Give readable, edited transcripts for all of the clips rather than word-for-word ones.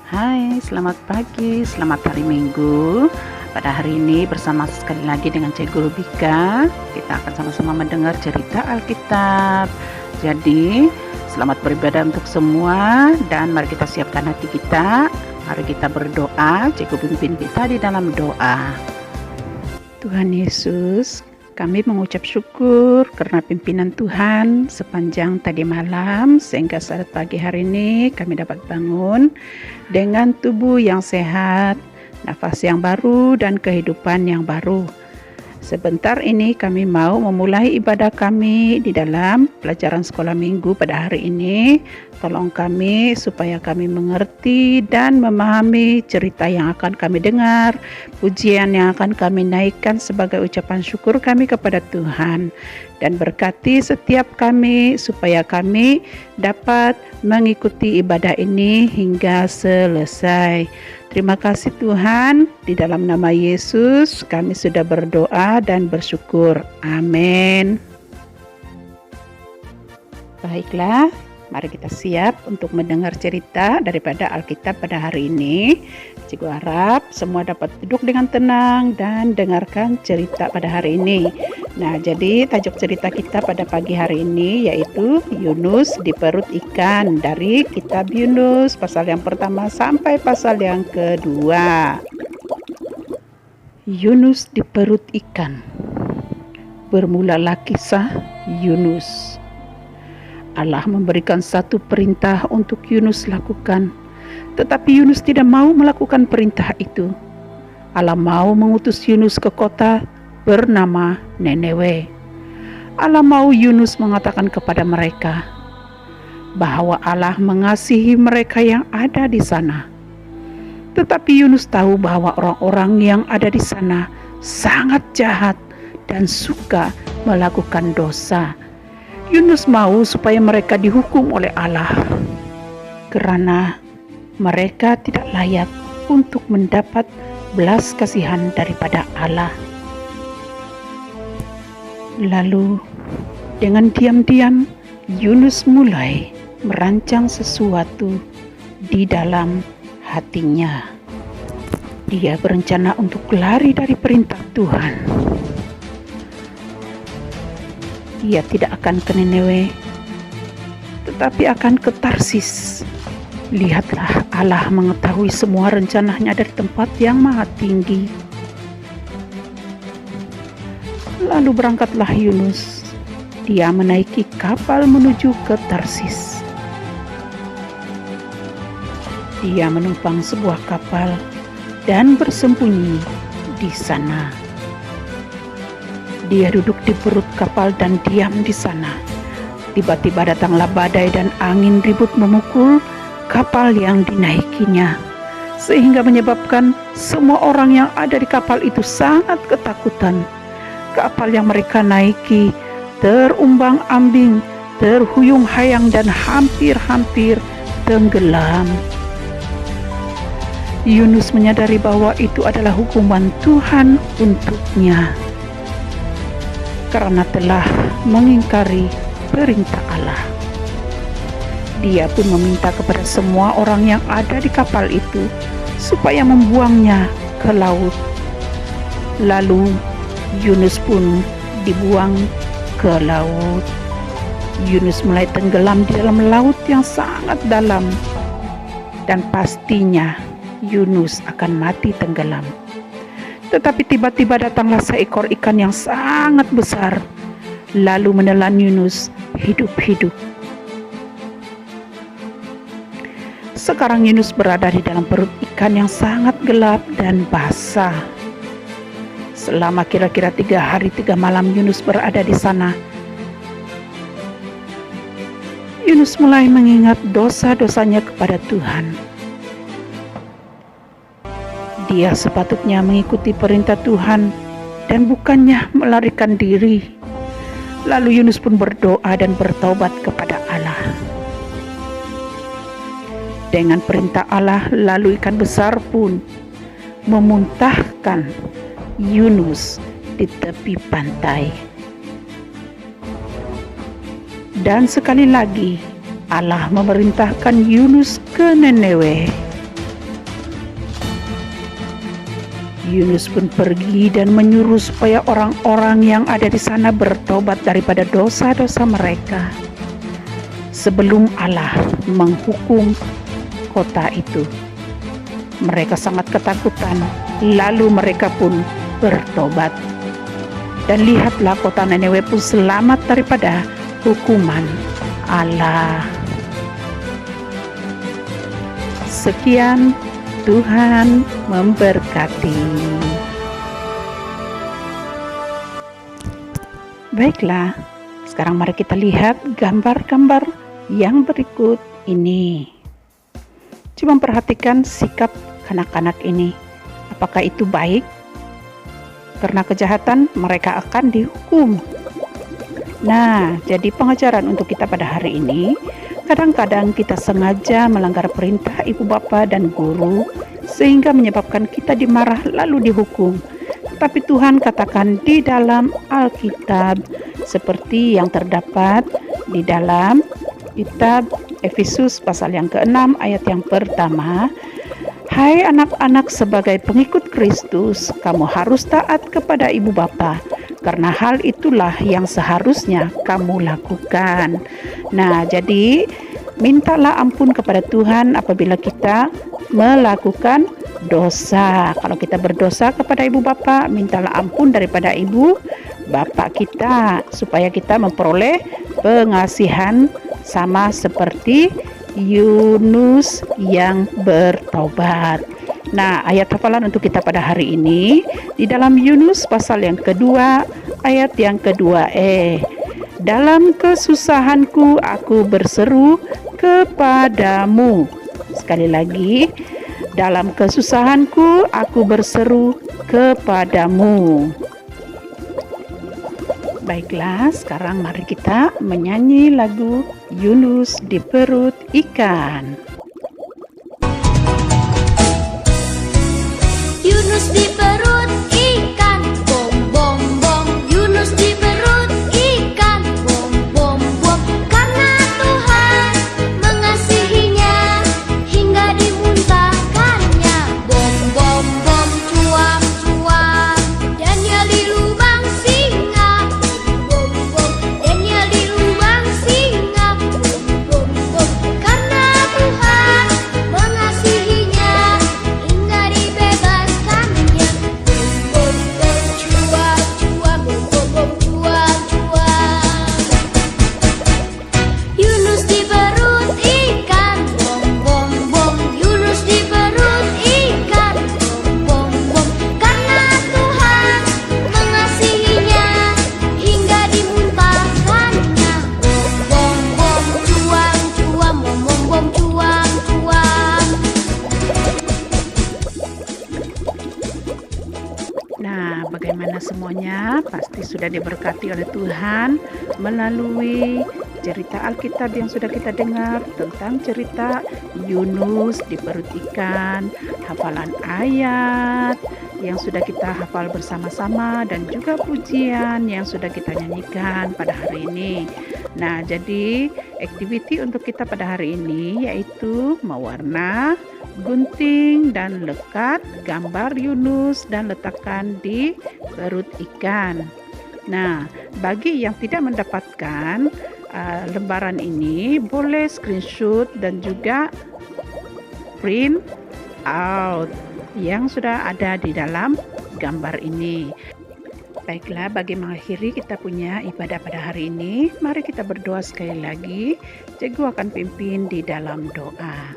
Hai, selamat pagi, selamat hari Minggu. Pada hari ini bersama sekali lagi dengan Cikgu Rubika, kita akan sama-sama mendengar cerita Alkitab. Jadi, selamat beribadah untuk semua dan mari kita siapkan hati kita. Mari kita berdoa, Cikgu pimpin kita di dalam doa. Tuhan Yesus, kami mengucap syukur karena pimpinan Tuhan sepanjang tadi malam sehingga saat pagi hari ini kami dapat bangun dengan tubuh yang sehat, nafas yang baru dan kehidupan yang baru. Sebentar ini kami mau memulai ibadah kami di dalam pelajaran sekolah minggu pada hari ini. Tolong kami supaya kami mengerti dan memahami cerita yang akan kami dengar, pujian yang akan kami naikkan sebagai ucapan syukur kami kepada Tuhan. Dan berkati setiap kami supaya kami dapat mengikuti ibadah ini hingga selesai. Terima kasih Tuhan, di dalam nama Yesus kami sudah berdoa dan bersyukur. Amin. Baiklah, mari kita siap untuk mendengar cerita daripada Alkitab pada hari ini. Cikgu harap semua dapat duduk dengan tenang dan dengarkan cerita pada hari ini. Nah, jadi tajuk cerita kita pada pagi hari ini yaitu Yunus di perut ikan, dari kitab Yunus pasal yang pertama sampai pasal yang kedua. Yunus di perut ikan. Bermulalah kisah Yunus. Allah memberikan satu perintah untuk Yunus lakukan, tetapi Yunus tidak mau melakukan perintah itu. Allah mau mengutus Yunus ke kota bernama Nineve. Allah mau Yunus mengatakan kepada mereka bahwa Allah mengasihi mereka yang ada di sana. Tetapi Yunus tahu bahwa orang-orang yang ada di sana sangat jahat dan suka melakukan dosa. Yunus mau supaya mereka dihukum oleh Allah karena mereka tidak layak untuk mendapat belas kasihan daripada Allah. Lalu dengan diam-diam Yunus mulai merancang sesuatu di dalam hatinya. Dia berencana untuk lari dari perintah Tuhan. Ia tidak akan ke Nineve, tetapi akan ke Tarsis. Lihatlah, Allah mengetahui semua rencananya dari tempat yang maha tinggi. Lalu berangkatlah Yunus. Dia menaiki kapal menuju ke Tarsis. Dia menumpang sebuah kapal dan bersembunyi di sana. Dia duduk di perut kapal dan diam di sana. Tiba-tiba datanglah badai dan angin ribut memukul kapal yang dinaikinya, sehingga menyebabkan semua orang yang ada di kapal itu sangat ketakutan. Kapal yang mereka naiki terumbang-ambing, terhuyung-hayang dan hampir-hampir tenggelam. Yunus menyadari bahwa itu adalah hukuman Tuhan untuknya karena telah mengingkari perintah Allah. Dia pun meminta kepada semua orang yang ada di kapal itu supaya membuangnya ke laut. Lalu Yunus pun dibuang ke laut. Yunus mulai tenggelam di dalam laut yang sangat dalam, dan pastinya Yunus akan mati tenggelam. Tetapi tiba-tiba datanglah seekor ikan yang sangat besar, lalu menelan Yunus hidup-hidup. Sekarang Yunus berada di dalam perut ikan yang sangat gelap dan basah. Selama kira-kira 3 hari 3 malam Yunus berada di sana. Yunus mulai mengingat dosa-dosanya kepada Tuhan. Dia sepatutnya mengikuti perintah Tuhan dan bukannya melarikan diri. Lalu Yunus pun berdoa dan bertaubat kepada Allah. Dengan perintah Allah, lalu ikan besar pun memuntahkan Yunus di tepi pantai. Dan sekali lagi Allah memerintahkan Yunus ke Nineve. Yunus pun pergi dan menyuruh supaya orang-orang yang ada di sana bertobat daripada dosa-dosa mereka sebelum Allah menghukum kota itu. Mereka sangat ketakutan, lalu mereka pun bertobat. Dan lihatlah, kota Niniwe pun selamat daripada hukuman Allah. Sekian, Tuhan memberkati. Baiklah, sekarang mari kita lihat gambar-gambar yang berikut ini. Coba perhatikan sikap kanak-kanak ini. Apakah itu baik? Karena kejahatan mereka akan dihukum. Nah, jadi pengajaran untuk kita pada hari ini, kadang-kadang kita sengaja melanggar perintah ibu bapa dan guru sehingga menyebabkan kita dimarah lalu dihukum. Tapi Tuhan katakan di dalam Alkitab seperti yang terdapat di dalam kitab Efesus pasal yang ke-6 ayat yang pertama, "Hai anak-anak, sebagai pengikut Kristus, kamu harus taat kepada ibu bapa, karena hal itulah yang seharusnya kamu lakukan." Nah, jadi mintalah ampun kepada Tuhan apabila kita melakukan dosa. Kalau kita berdosa kepada ibu bapa, mintalah ampun daripada ibu bapa kita supaya kita memperoleh pengasihan sama seperti Yunus yang bertobat. Nah, ayat hafalan untuk kita pada hari ini di dalam Yunus pasal yang kedua ayat yang kedua. Dalam kesusahanku aku berseru kepadamu. Sekali lagi, dalam kesusahanku aku berseru kepadamu. Baiklah, sekarang mari kita menyanyi lagu Yunus di perut ikan. Yunus di perut ikan, bom bom bom. Yunus di perut ikan, bom bom bom. Karena Tuhan mengasihinya hingga dimuntahkannya, bom bom bom. Cuam cuam, Daniel di lubang singa, bom bom. Daniel di lubang singa, bom bom bom. Karena Tuhan mengasihinya hingga dibebaskannya, bom bom bom. Cuam cuam, bom bom bom. Cuam cuam. Yunus di perut ikan, bom bom bom. Yunus di perut ikan, bom bom bom. Karena Tuhan mengasihinya hingga dimuntahkannya, bom bom bom. Cuam cuam, bom bom bom. Cuam cuam. Nah, bagaimana semuanya? Pasti sudah diberkati oleh Tuhan melalui cerita Alkitab yang sudah kita dengar tentang cerita Yunus di perut ikan, hafalan ayat yang sudah kita hafal bersama-sama, dan juga pujian yang sudah kita nyanyikan pada hari ini. Nah, jadi activity untuk kita pada hari ini yaitu mewarna, gunting, dan lekat gambar Yunus dan letakkan di perut ikan. Nah, bagi yang tidak mendapatkan lembaran ini, boleh screenshot dan juga print out yang sudah ada di dalam gambar ini. Baiklah, bagi mengakhiri kita punya ibadah pada hari ini, mari kita berdoa sekali lagi. Cikgu akan pimpin di dalam doa.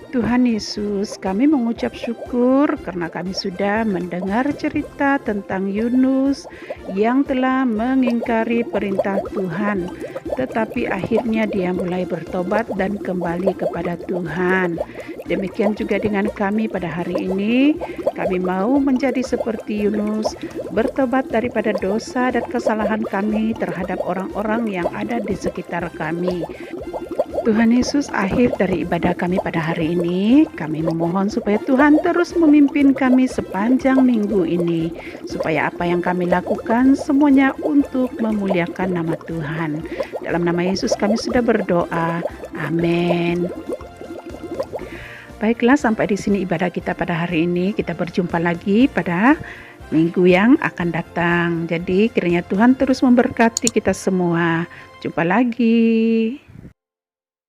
Tuhan Yesus, kami mengucap syukur karena kami sudah mendengar cerita tentang Yunus yang telah mengingkari perintah Tuhan, tetapi akhirnya dia mulai bertobat dan kembali kepada Tuhan. Demikian juga dengan kami pada hari ini, kami mau menjadi seperti Yunus, bertobat daripada dosa dan kesalahan kami terhadap orang-orang yang ada di sekitar kami. Tuhan Yesus, akhir dari ibadah kami pada hari ini, kami memohon supaya Tuhan terus memimpin kami sepanjang minggu ini, supaya apa yang kami lakukan semuanya untuk memuliakan nama Tuhan. Dalam nama Yesus kami sudah berdoa. Amin. Baiklah, sampai di sini ibadah kita pada hari ini. Kita berjumpa lagi pada minggu yang akan datang. Jadi kiranya Tuhan terus memberkati kita semua. Jumpa lagi.